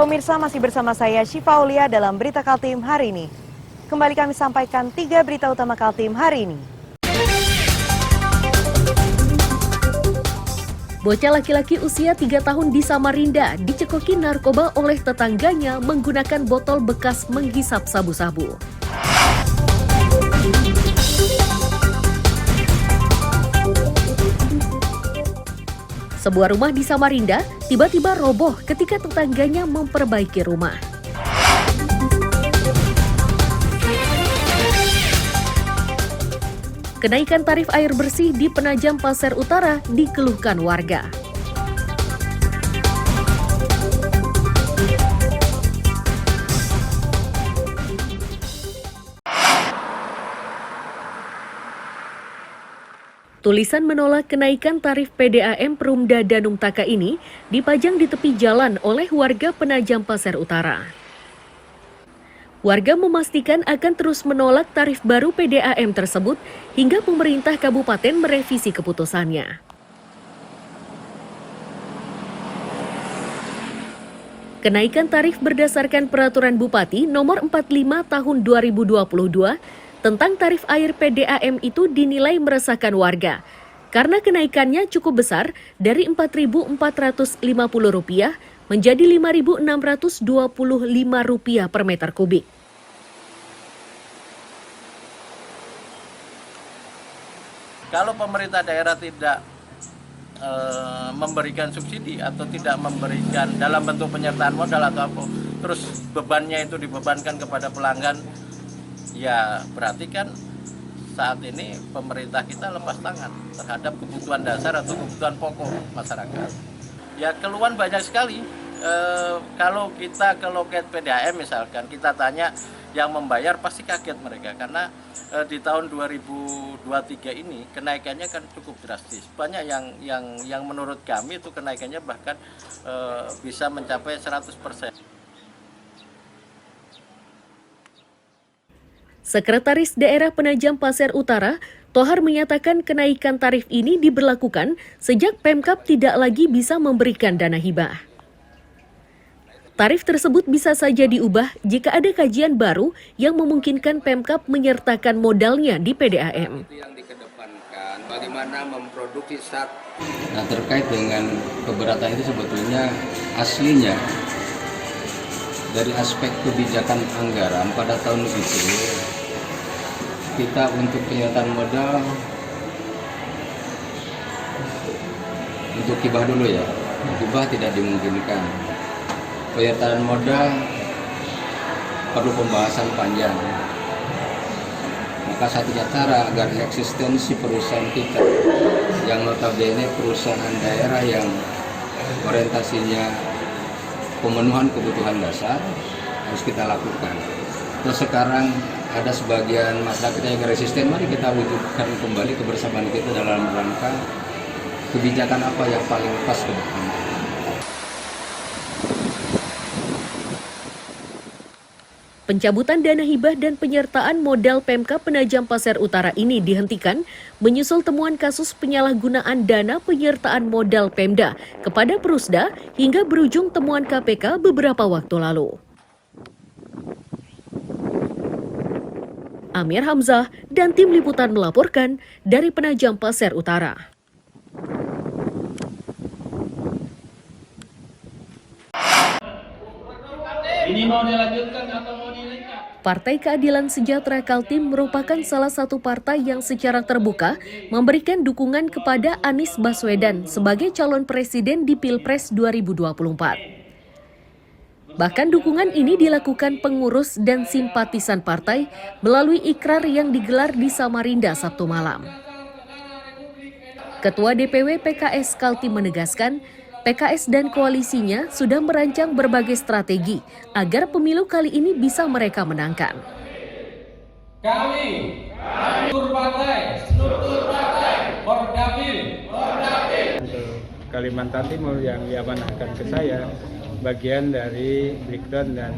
Pemirsa, masih bersama saya Syifa Aulia dalam Berita Kaltim hari ini. Kembali kami sampaikan 3 berita utama Kaltim hari ini. Bocah laki-laki usia 3 tahun di Samarinda dicekoki narkoba oleh tetangganya menggunakan botol bekas menghisap sabu-sabu. Sebuah rumah di Samarinda tiba-tiba roboh ketika tetangganya memperbaiki rumah. Kenaikan tarif air bersih di Penajam Pasir Utara dikeluhkan warga. Tulisan menolak kenaikan tarif PDAM Perumda Danung Taka ini dipajang di tepi jalan oleh warga Penajam Pasir Utara. Warga memastikan akan terus menolak tarif baru PDAM tersebut hingga pemerintah kabupaten merevisi keputusannya. Kenaikan tarif berdasarkan Peraturan Bupati Nomor 45 Tahun 2022 tentang tarif air PDAM itu dinilai meresahkan warga karena kenaikannya cukup besar dari Rp4.450 menjadi Rp5.625 per meter kubik. Kalau pemerintah daerah tidak memberikan subsidi atau tidak memberikan dalam bentuk penyertaan modal atau apa, terus bebannya itu dibebankan kepada pelanggan, ya berarti kan saat ini pemerintah kita lepas tangan terhadap kebutuhan dasar atau kebutuhan pokok masyarakat. Ya keluhan banyak sekali. Kalau kita ke loket PDAM misalkan, kita tanya yang membayar pasti kaget mereka karena di tahun 2023 ini kenaikannya kan cukup drastis. Banyak yang menurut kami itu kenaikannya bahkan bisa mencapai 100%. Sekretaris Daerah Penajam Pasir Utara, Tohar menyatakan kenaikan tarif ini diberlakukan sejak Pemkab tidak lagi bisa memberikan dana hibah. Tarif tersebut bisa saja diubah jika ada kajian baru yang memungkinkan Pemkab menyertakan modalnya di PDAM. Itu yang dikedepankan, bagaimana memproduksi saat. Nah, terkait dengan keberatan itu sebetulnya aslinya dari aspek kebijakan anggaran pada tahun itu kita untuk penyertaan modal untuk hibah dulu ya, hibah tidak dimungkinkan. Penyertaan modal perlu pembahasan panjang. Maka satunya cara agar eksistensi perusahaan kita yang notabene perusahaan daerah yang orientasinya pemenuhan kebutuhan dasar harus kita lakukan. Terus sekarang ada sebagian masyarakat yang resisten, mari kita wujudkan kembali kebersamaan kita dalam rangka kebijakan apa yang paling pas ke depan. Pencabutan dana hibah dan penyertaan modal Pemkab Penajam Pasir Utara ini dihentikan menyusul temuan kasus penyalahgunaan dana penyertaan modal Pemda kepada Perusda hingga berujung temuan KPK beberapa waktu lalu. Amir Hamzah dan tim liputan melaporkan dari Penajam Pasir Utara. Ini mau dilanjutkan atau mau dinaikkan? Partai Keadilan Sejahtera Kaltim merupakan salah satu partai yang secara terbuka memberikan dukungan kepada Anies Baswedan sebagai calon presiden di Pilpres 2024. Bahkan dukungan ini dilakukan pengurus dan simpatisan partai melalui ikrar yang digelar di Samarinda Sabtu malam. Ketua DPW PKS Kaltim menegaskan, PKS dan koalisinya sudah merancang berbagai strategi agar pemilu kali ini bisa mereka menangkan. Kami, struktur partai, Bordapil. Untuk Kalimantan Timur yang diamanahkan ke saya, bagian dari breakdown dan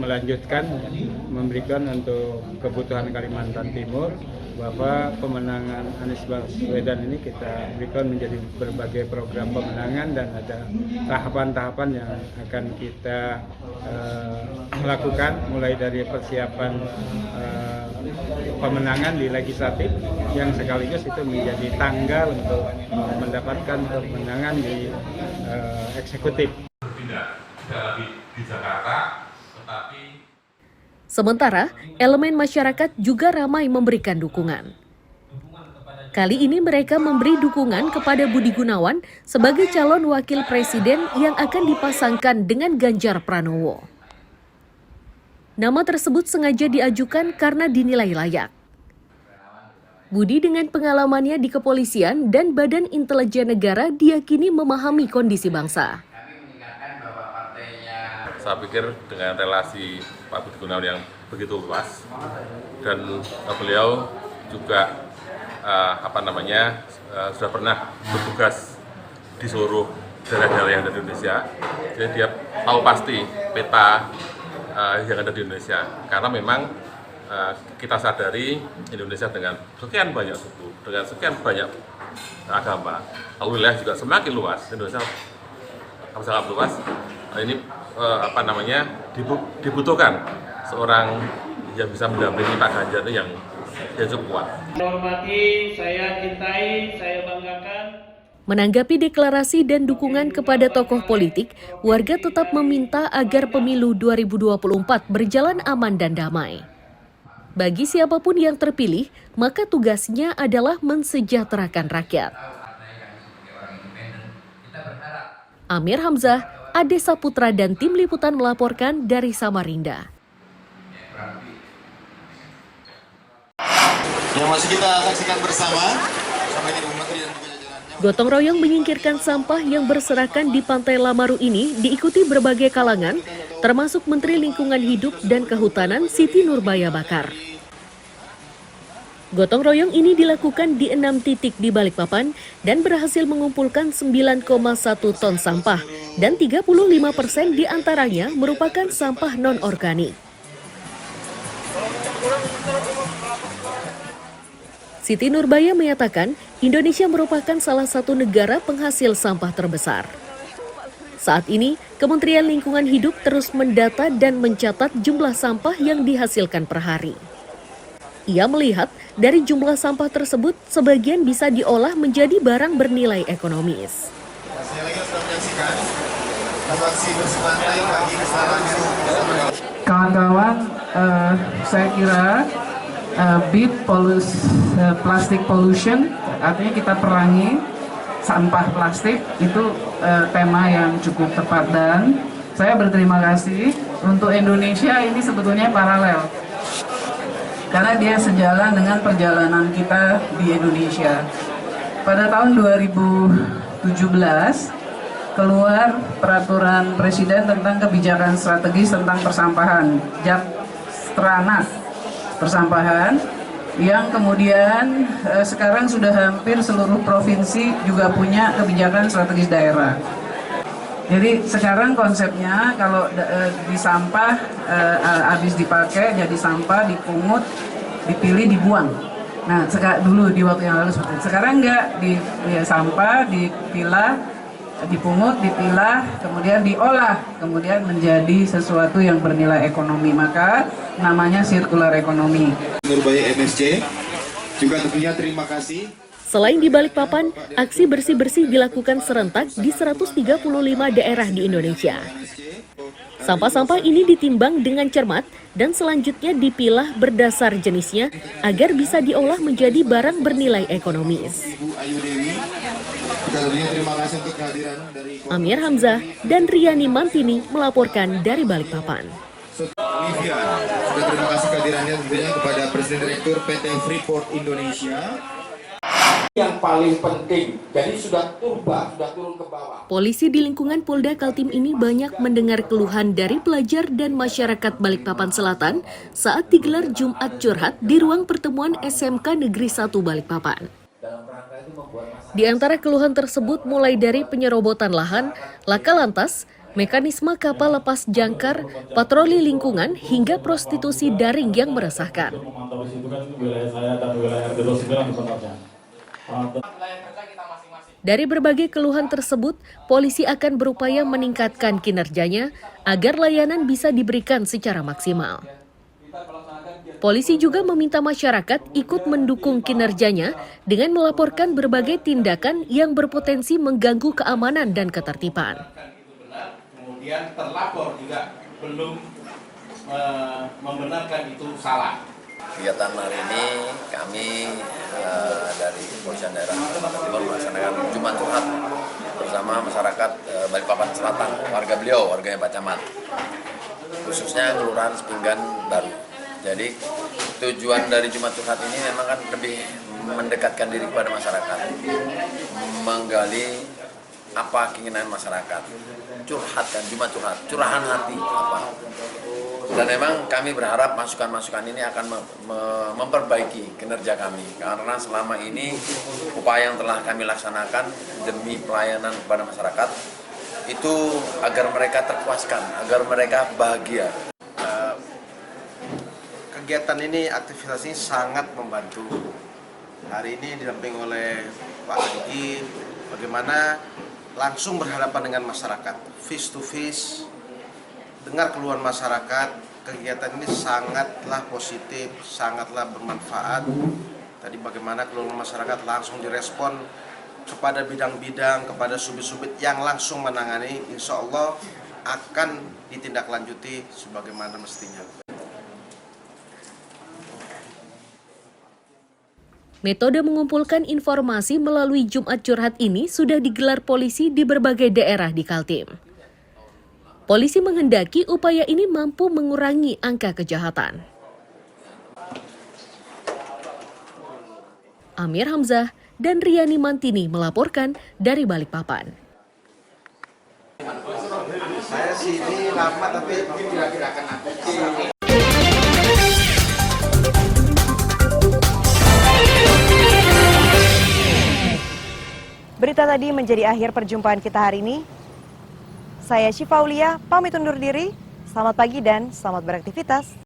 melanjutkan memberikan untuk kebutuhan Kalimantan Timur bahwa pemenangan Anies Baswedan ini kita berikan menjadi berbagai program pemenangan dan ada tahapan-tahapan yang akan kita lakukan mulai dari persiapan pemenangan di legislatif yang sekaligus itu menjadi tanggal untuk mendapatkan kemenangan di eksekutif. Berpindah di Jakarta, tetapi Sementara, elemen masyarakat juga ramai memberikan dukungan. Kali ini mereka memberi dukungan kepada Budi Gunawan sebagai calon wakil presiden yang akan dipasangkan dengan Ganjar Pranowo. Nama tersebut sengaja diajukan karena dinilai layak. Budi dengan pengalamannya di kepolisian dan Badan Intelijen Negara diyakini memahami kondisi bangsa. saya pikir dengan relasi Pak Budi Gunawan yang begitu luas dan beliau juga sudah pernah bertugas di seluruh daerah-daerah yang ada di Indonesia, jadi dia tahu pasti peta yang ada di Indonesia, karena memang kita sadari Indonesia dengan sekian banyak suku, dengan sekian banyak agama, lalu wilayah juga semakin luas, Indonesia sangat luas. Ini dibutuhkan seorang yang bisa mendampingi Pak Ganjar itu yang cukup kuat. Hormati, saya cintai, saya banggakan. Menanggapi deklarasi dan dukungan kepada tokoh politik, warga tetap meminta agar pemilu 2024 berjalan aman dan damai. Bagi siapapun yang terpilih, maka tugasnya adalah mensejahterakan rakyat. Amir Hamzah, Ade Saputra dan tim liputan melaporkan dari Samarinda. Yang masih kita saksikan bersama sampai di Menteri dan juga jajarannya. Gotong royong menyingkirkan sampah yang berserakan di Pantai Lamaru ini diikuti berbagai kalangan, termasuk Menteri Lingkungan Hidup dan Kehutanan Siti Nurbaya Bakar. Gotong royong ini dilakukan di 6 titik di Balikpapan dan berhasil mengumpulkan 9,1 ton sampah dan 35% diantaranya merupakan sampah non-organik. Siti Nurbaya menyatakan Indonesia merupakan salah satu negara penghasil sampah terbesar. Saat ini, Kementerian Lingkungan Hidup terus mendata dan mencatat jumlah sampah yang dihasilkan per hari. Ia melihat dari jumlah sampah tersebut, sebagian bisa diolah menjadi barang bernilai ekonomis. Kawan-kawan, saya kira beat plastic pollution, artinya kita perangi sampah plastik, itu tema yang cukup tepat, dan saya berterima kasih untuk Indonesia. Ini sebetulnya paralel karena dia sejalan dengan perjalanan kita di Indonesia. Pada tahun 2017 keluar peraturan presiden tentang kebijakan strategis tentang persampahan, Jakstranas persampahan, yang kemudian sekarang sudah hampir seluruh provinsi juga punya kebijakan strategis daerah. Jadi sekarang konsepnya kalau di sampah habis dipakai jadi sampah, dipungut, dipilih, dibuang. Nah, dulu di waktu yang lalu seperti itu. Sekarang enggak, sampah dipilah, dipungut, dipilah, kemudian diolah, kemudian menjadi sesuatu yang bernilai ekonomi. Maka namanya circular economy. Nurbaya MSC juga tentunya terima kasih. Selain di Balikpapan, aksi bersih-bersih dilakukan serentak di 135 daerah di Indonesia. Sampah-sampah ini ditimbang dengan cermat dan selanjutnya dipilah berdasar jenisnya agar bisa diolah menjadi barang bernilai ekonomis. Amir Hamzah dan Riani Mantini melaporkan dari Balikpapan. Olivia, sudah terima kasih kehadirannya tentunya kepada Presiden Direktur PT Freeport Indonesia. Yang paling penting, jadi sudah turun ke bawah. Polisi di lingkungan Polda Kaltim ini banyak mendengar keluhan dari pelajar dan masyarakat Balikpapan Selatan saat digelar Jumat Curhat di ruang pertemuan SMK Negeri 1 Balikpapan. Di antara keluhan tersebut mulai dari penyerobotan lahan, laka lantas, mekanisme kapal lepas jangkar, patroli lingkungan, hingga prostitusi daring yang meresahkan. Dari berbagai keluhan tersebut, polisi akan berupaya meningkatkan kinerjanya agar layanan bisa diberikan secara maksimal. Polisi juga meminta masyarakat ikut mendukung kinerjanya dengan melaporkan berbagai tindakan yang berpotensi mengganggu keamanan dan ketertiban. Kemudian terlapor juga belum membenarkan itu salah. Kegiatan hari ini kami dari Kepolisian Daerah Kalimantan Timur melaksanakan Jumat Curhat bersama masyarakat Balikpapan Selatan, warganya Pak Camat, khususnya Kelurahan Sepinggan Baru. Jadi tujuan dari Jumat Curhat ini memang kan lebih mendekatkan diri kepada masyarakat, menggali apa keinginan masyarakat, curhatkan Jumat Curhat, curahan hati apa. Dan memang kami berharap masukan-masukan ini akan memperbaiki kinerja kami, karena selama ini upaya yang telah kami laksanakan demi pelayanan kepada masyarakat itu agar mereka terpuaskan, agar mereka bahagia. Kegiatan ini, aktivitas ini sangat membantu. Hari ini didampingi oleh Pak Anggi, bagaimana langsung berhadapan dengan masyarakat, face to face, dengar keluhan masyarakat. Kegiatan ini sangatlah positif, sangatlah bermanfaat. Tadi bagaimana keluhan masyarakat langsung direspon kepada bidang-bidang, kepada subit-subit yang langsung menangani, insya Allah akan ditindaklanjuti sebagaimana mestinya. Metode mengumpulkan informasi melalui Jumat Curhat ini sudah digelar polisi di berbagai daerah di Kaltim. Polisi menghendaki upaya ini mampu mengurangi angka kejahatan. Amir Hamzah dan Riani Mantini melaporkan dari Balikpapan. Saya sini lama tapi kira-kira akan aku. Berita tadi menjadi akhir perjumpaan kita hari ini. Saya Syifa Aulia, pamit undur diri. Selamat pagi dan selamat beraktivitas.